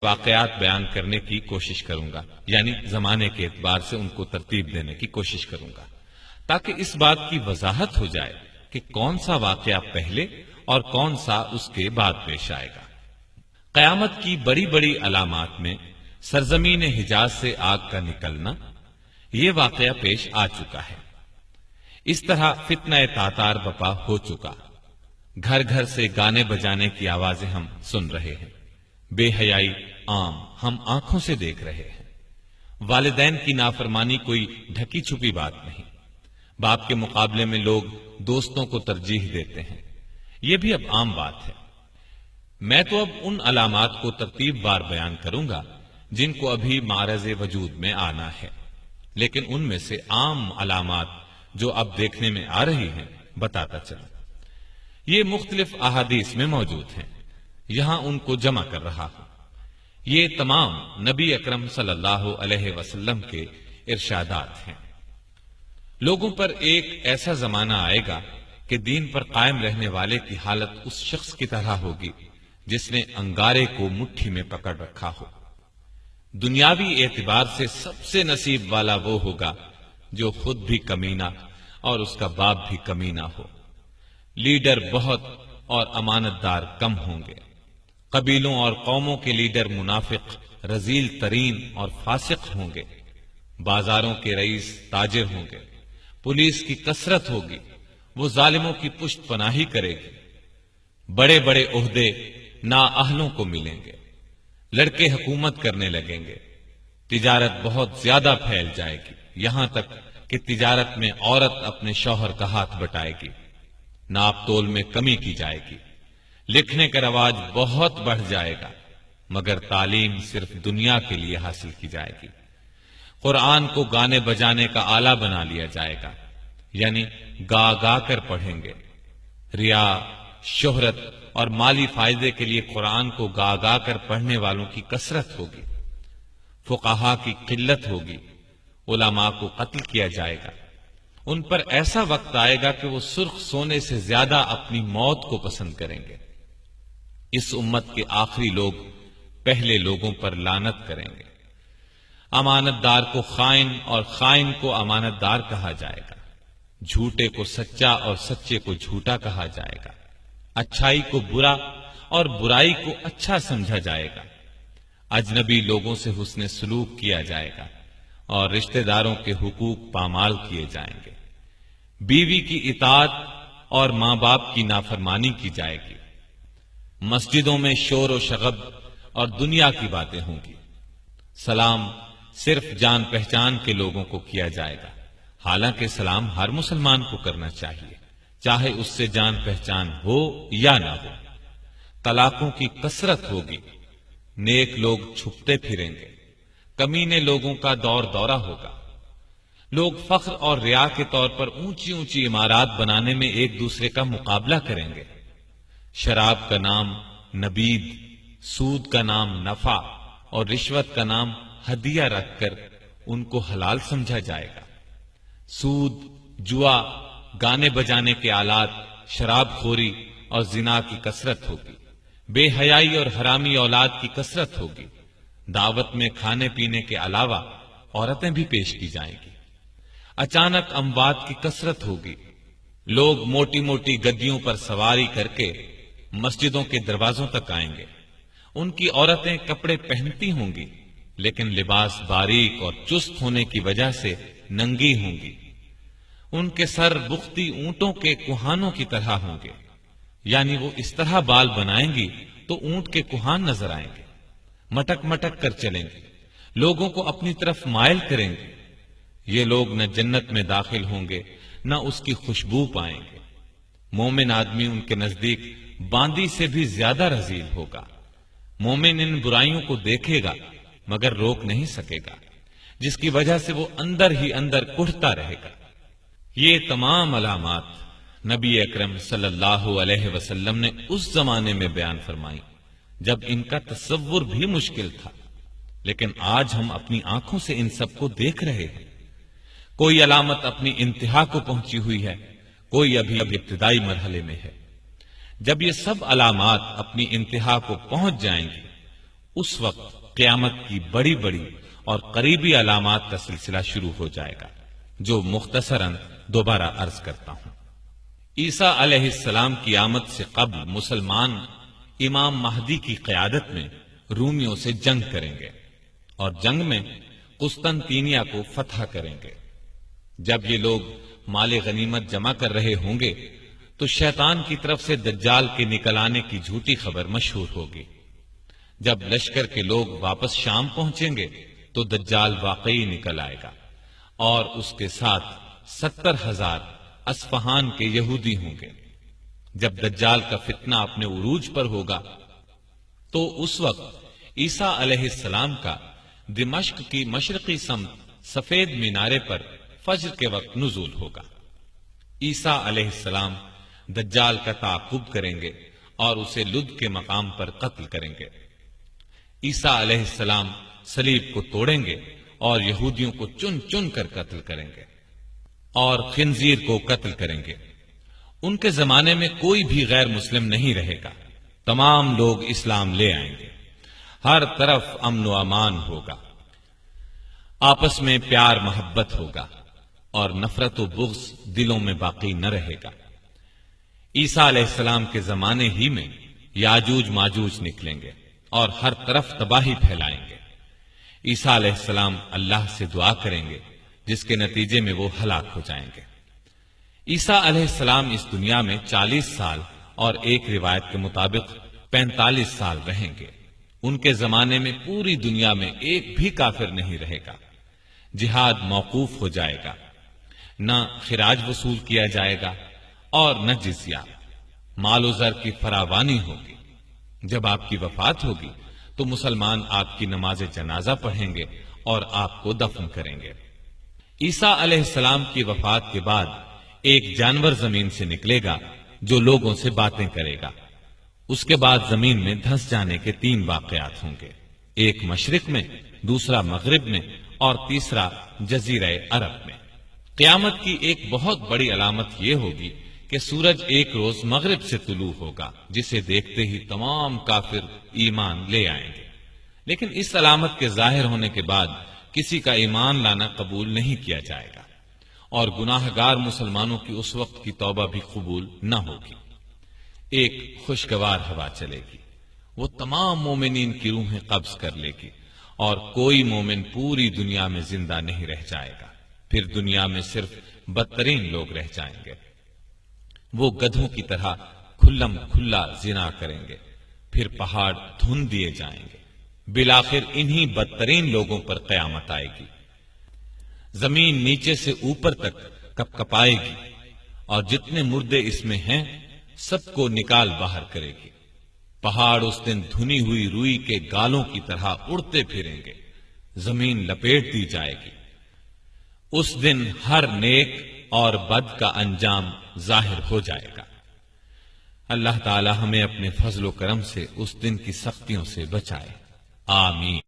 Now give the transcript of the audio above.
واقعات بیان کرنے کی کوشش کروں گا، یعنی زمانے کے اعتبار سے ان کو ترتیب دینے کی کوشش کروں گا، تاکہ اس بات کی وضاحت ہو جائے کہ کون سا واقعہ پہلے اور کون سا اس کے بعد پیش آئے گا۔ قیامت کی بڑی بڑی علامات میں سرزمین حجاز سے آگ کا نکلنا، یہ واقعہ پیش آ چکا ہے۔ اس طرح فتنہ تاتار بپا ہو چکا، گھر گھر سے گانے بجانے کی آوازیں ہم سن رہے ہیں، بے حیائی عام ہم آنکھوں سے دیکھ رہے ہیں، والدین کی نافرمانی کوئی ڈھکی چھپی بات نہیں، باپ کے مقابلے میں لوگ دوستوں کو ترجیح دیتے ہیں، یہ بھی اب عام بات ہے۔ میں تو اب ان علامات کو ترتیب وار بیان کروں گا جن کو ابھی معرض وجود میں آنا ہے، لیکن ان میں سے عام علامات جو اب دیکھنے میں آ رہی ہیں بتاتا چلوں۔ یہ مختلف احادیث میں موجود ہیں، یہاں ان کو جمع کر رہا ہوں۔ یہ تمام نبی اکرم صلی اللہ علیہ وسلم کے ارشادات ہیں۔ لوگوں پر ایک ایسا زمانہ آئے گا کہ دین پر قائم رہنے والے کی حالت اس شخص کی طرح ہوگی جس نے انگارے کو مٹھی میں پکڑ رکھا ہو۔ دنیاوی اعتبار سے سب سے نصیب والا وہ ہوگا جو خود بھی کمینہ اور اس کا باپ بھی کمینہ ہو۔ لیڈر بہت اور امانت دار کم ہوں گے، قبیلوں اور قوموں کے لیڈر منافق، رذیل ترین اور فاسق ہوں گے، بازاروں کے رئیس تاجر ہوں گے، پولیس کی کثرت ہوگی، وہ ظالموں کی پشت پناہی کرے گی، بڑے بڑے عہدے نااہلوں کو ملیں گے، لڑکے حکومت کرنے لگیں گے، تجارت بہت زیادہ پھیل جائے گی، یہاں تک کہ تجارت میں عورت اپنے شوہر کا ہاتھ بٹائے گی، ناپ تول میں کمی کی جائے گی، لکھنے کا رواج بہت بڑھ جائے گا، مگر تعلیم صرف دنیا کے لیے حاصل کی جائے گی۔ قرآن کو گانے بجانے کا آلہ بنا لیا جائے گا، یعنی گا گا کر پڑھیں گے۔ ریا، شہرت اور مالی فائدے کے لیے قرآن کو گا گا کر پڑھنے والوں کی کثرت ہوگی، فقہا کی قلت ہوگی، علماء کو قتل کیا جائے گا۔ ان پر ایسا وقت آئے گا کہ وہ سرخ سونے سے زیادہ اپنی موت کو پسند کریں گے۔ اس امت کے آخری لوگ پہلے لوگوں پر لعنت کریں گے۔ امانت دار کو خائن اور خائن کو امانت دار کہا جائے گا، جھوٹے کو سچا اور سچے کو جھوٹا کہا جائے گا، اچھائی کو برا اور برائی کو اچھا سمجھا جائے گا، اجنبی لوگوں سے حسن سلوک کیا جائے گا اور رشتہ داروں کے حقوق پامال کیے جائیں گے، بیوی کی اطاعت اور ماں باپ کی نافرمانی کی جائے گی، مسجدوں میں شور و شغب اور دنیا کی باتیں ہوں گی، سلام صرف جان پہچان کے لوگوں کو کیا جائے گا، حالانکہ سلام ہر مسلمان کو کرنا چاہیے، چاہے اس سے جان پہچان ہو یا نہ ہو۔ طلاقوں کی کثرت ہوگی، نیک لوگ چھپتے پھریں گے، کمینے لوگوں کا دور دورہ ہوگا، لوگ فخر اور ریا کے طور پر اونچی اونچی عمارات بنانے میں ایک دوسرے کا مقابلہ کریں گے، شراب کا نام نبید، سود کا نام نفع اور رشوت کا نام ہدیہ رکھ کر ان کو حلال سمجھا جائے گا۔ سود، جوا، گانے بجانے کے آلات، شراب خوری اور زنا کی کثرت ہوگی، بے حیائی اور حرامی اولاد کی کثرت ہوگی، دعوت میں کھانے پینے کے علاوہ عورتیں بھی پیش کی جائیں گی، اچانک اموات کی کثرت ہوگی، لوگ موٹی موٹی گدیوں پر سواری کر کے مسجدوں کے دروازوں تک آئیں گے، ان کی عورتیں کپڑے پہنتی ہوں گی لیکن لباس باریک اور چست ہونے کی وجہ سے ننگی ہوں گی، ان کے سر بختی اونٹوں کے کوہانوں کی طرح ہوں گے، یعنی وہ اس طرح بال بنائیں گی تو اونٹ کے کوہان نظر آئیں گے، مٹک مٹک کر چلیں گے، لوگوں کو اپنی طرف مائل کریں گے، یہ لوگ نہ جنت میں داخل ہوں گے نہ اس کی خوشبو پائیں گے، مومن آدمی ان کے نزدیک باندی سے بھی زیادہ رذیل ہوگا، مومن ان برائیوں کو دیکھے گا مگر روک نہیں سکے گا، جس کی وجہ سے وہ اندر ہی اندر کڑھتا رہے گا۔ یہ تمام علامات نبی اکرم صلی اللہ علیہ وسلم نے اس زمانے میں بیان فرمائی جب ان کا تصور بھی مشکل تھا، لیکن آج ہم اپنی آنکھوں سے ان سب کو دیکھ رہے ہیں۔ کوئی علامت اپنی انتہا کو پہنچی ہوئی ہے، کوئی ابھی ابتدائی مرحلے میں ہے۔ جب یہ سب علامات اپنی انتہا کو پہنچ جائیں گی، اس وقت قیامت کی بڑی بڑی اور قریبی علامات کا سلسلہ شروع ہو جائے گا، جو مختصراً دوبارہ عرض کرتا ہوں۔ عیسیٰ علیہ السلام کی آمد سے قبل مسلمان امام مہدی کی قیادت میں رومیوں سے جنگ کریں گے اور جنگ میں قسطنطینیہ کو فتح کریں گے۔ جب یہ لوگ مال غنیمت جمع کر رہے ہوں گے تو شیطان کی طرف سے دجال کے نکل آنے کی جھوٹی خبر مشہور ہوگی۔ جب لشکر کے لوگ واپس شام پہنچیں گے تو دجال واقعی نکل آئے گا اور اس کے ساتھ 70,000 اصفہان کے یہودی ہوں گے۔ جب دجال کا فتنہ اپنے عروج پر ہوگا تو اس وقت عیسیٰ علیہ السلام کا دمشق کی مشرقی سمت سفید مینارے پر فجر کے وقت نزول ہوگا۔ عیسیٰ علیہ السلام دجال کا تعاقب کریں گے اور اسے لد کے مقام پر قتل کریں گے۔ عیسیٰ علیہ السلام صلیب کو توڑیں گے اور یہودیوں کو چن چن کر قتل کریں گے اور خنزیر کو قتل کریں گے۔ ان کے زمانے میں کوئی بھی غیر مسلم نہیں رہے گا، تمام لوگ اسلام لے آئیں گے، ہر طرف امن و امان ہوگا، آپس میں پیار محبت ہوگا اور نفرت و بغض دلوں میں باقی نہ رہے گا۔ عیسیٰ علیہ السلام کے زمانے ہی میں یاجوج ماجوج نکلیں گے اور ہر طرف تباہی پھیلائیں گے۔ عیسیٰ علیہ السلام اللہ سے دعا کریں گے جس کے نتیجے میں وہ ہلاک ہو جائیں گے۔ عیسیٰ علیہ السلام اس دنیا میں 40 سال اور ایک روایت کے مطابق 45 سال رہیں گے۔ ان کے زمانے میں پوری دنیا میں ایک بھی کافر نہیں رہے گا، جہاد موقوف ہو جائے گا، نہ خراج وصول کیا جائے گا اور نہ جزیہ، مال و زر کی فراوانی ہوگی۔ جب آپ کی وفات ہوگی تو مسلمان آپ کی نماز جنازہ پڑھیں گے اور آپ کو دفن کریں گے۔ عیسیٰ علیہ السلام کی وفات کے بعد ایک جانور زمین سے نکلے گا جو لوگوں سے باتیں کرے گا۔ اس کے بعد زمین میں دھنس جانے کے 3 واقعات ہوں گے، ایک مشرق میں، دوسرا مغرب میں اور تیسرا جزیرہ عرب میں۔ قیامت کی ایک بہت بڑی علامت یہ ہوگی کہ سورج ایک روز مغرب سے طلوع ہوگا، جسے دیکھتے ہی تمام کافر ایمان لے آئیں گے۔ لیکن اس علامت کے ظاہر ہونے کے بعد کسی کا ایمان لانا قبول نہیں کیا جائے گا اور گناہ گار مسلمانوں کی اس وقت کی توبہ بھی قبول نہ ہوگی۔ ایک خوشگوار ہوا چلے گی، وہ تمام مومنین کی روحیں قبض کر لے گی اور کوئی مومن پوری دنیا میں زندہ نہیں رہ جائے گا۔ پھر دنیا میں صرف بدترین لوگ رہ جائیں گے۔ وہ گدھوں کی طرح کھلم کھلا زنا کریں گے، پھر پہاڑ دھن دیے جائیں گے۔ بالآخر انہی بدترین لوگوں پر قیامت آئے گی۔ زمین نیچے سے اوپر تک کپ کپائے گی اور جتنے مردے اس میں ہیں سب کو نکال باہر کرے گی۔ پہاڑ اس دن دھنی ہوئی روئی کے گالوں کی طرح اڑتے پھریں گے، زمین لپیٹ دی جائے گی۔ اس دن ہر نیک اور بد کا انجام ظاہر ہو جائے گا۔ اللہ تعالی ہمیں اپنے فضل و کرم سے اس دن کی سختیوں سے بچائے، آمین۔